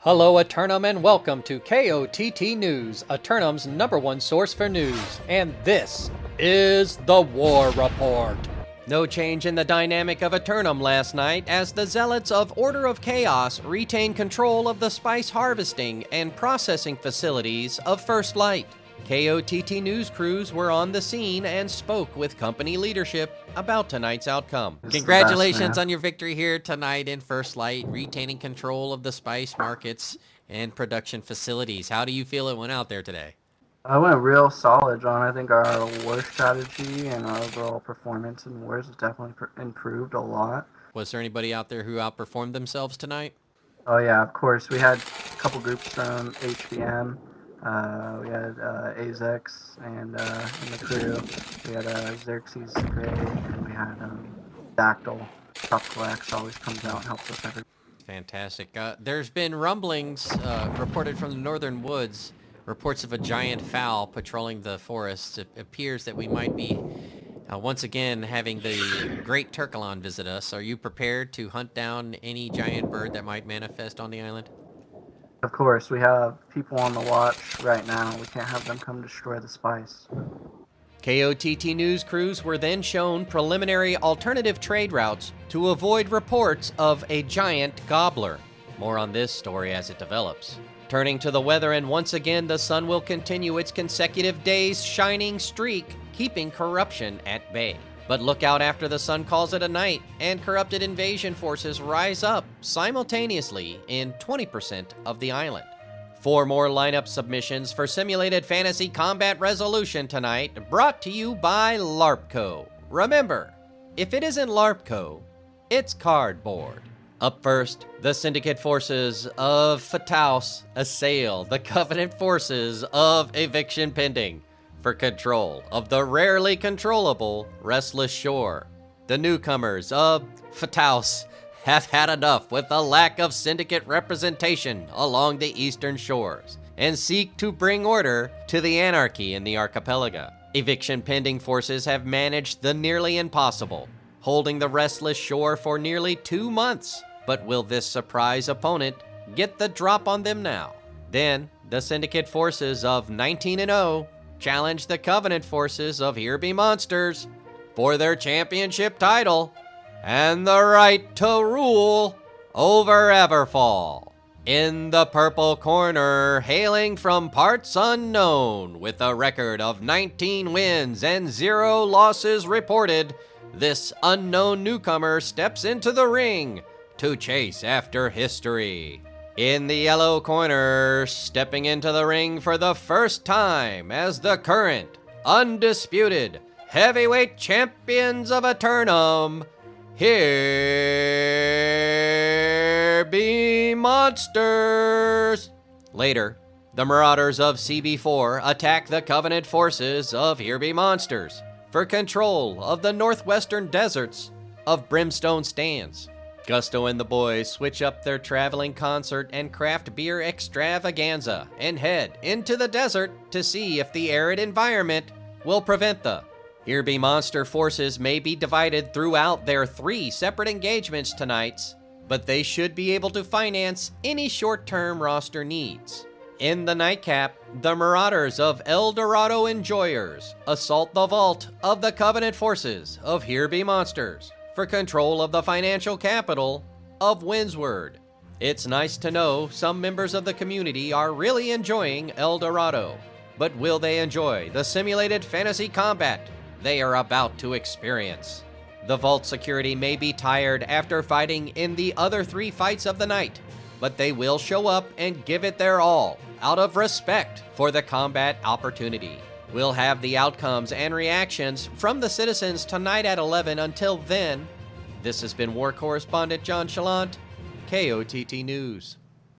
Hello Eternum and welcome to KOTT News, Eternum's #1 source for news, and this is the War Report. No change in the dynamic of Eternum last night as the Zealots of Order of Chaos retain control of the spice harvesting and processing facilities of First Light. KOTT news crews were on the scene and spoke with company leadership about tonight's outcome. Congratulations on your victory here tonight in First Light, retaining control of the spice markets and production facilities. How do you feel it went out there today? I went real solid, John. I think our war strategy and our overall performance in wars has definitely improved a lot. Was there anybody out there who outperformed themselves tonight? Oh yeah, of course. We had a couple groups from HBM. We had Azex and in the crew. We had Xerxes the Great, and we had Dactyl. Top always comes out and helps us every. Fantastic. There's been rumblings reported from the northern woods, reports of a giant fowl patrolling the forests. It appears that we might be once again having the Great Turkalon visit us. Are you prepared to hunt down any giant bird that might manifest on the island? Of course, we have people on the watch right now. We can't have them come destroy the spice. KOTT news crews were then shown preliminary alternative trade routes to avoid reports of a giant gobbler. More on this story as it develops. Turning to the weather, and once again the sun will continue its consecutive days shining streak, keeping corruption at bay. But look out after the sun calls it a night, and corrupted invasion forces rise up simultaneously in 20% of the island. 4 more lineup submissions for Simulated Fantasy Combat Resolution tonight, brought to you by LARPco. Remember, if it isn't LARPco, it's cardboard. Up first, the Syndicate forces of Fataus assail the Covenant forces of Eviction Pending for control of the rarely controllable Restless Shore. The newcomers of Fataus have had enough with the lack of Syndicate representation along the eastern shores and seek to bring order to the anarchy in the archipelago. Eviction Pending forces have managed the nearly impossible, holding the Restless Shore for nearly 2 months. But will this surprise opponent get the drop on them now? Then, the Syndicate forces of 19-0 challenge the Covenant forces of Here Be Monsters for their championship title and the right to rule over Everfall. In the purple corner, hailing from parts unknown with a record of 19 wins and 0 losses reported, this unknown newcomer steps into the ring to chase after history. In the yellow corner, stepping into the ring for the first time as the current, undisputed heavyweight champions of Eternum, Here Be Monsters! Later, the Marauders of CB4 attack the Covenant forces of Here Be Monsters for control of the northwestern deserts of Brimstone Stands. Gusto and the boys switch up their traveling concert and craft beer extravaganza and head into the desert to see if the arid environment will prevent the Here Be Monster forces may be divided throughout their 3 separate engagements tonight, but they should be able to finance any short-term roster needs. In the nightcap, the Marauders of El Dorado Enjoyers assault the vault of the Covenant forces of Here Be Monsters for control of the financial capital of Windsward. It's nice to know some members of the community are really enjoying El Dorado, but will they enjoy the simulated fantasy combat they are about to experience? The vault security may be tired after fighting in the other 3 fights of the night, but they will show up and give it their all out of respect for the combat opportunity. We'll have the outcomes and reactions from the citizens tonight at 11. Until then, this has been War Correspondent JChalant, KOTT News.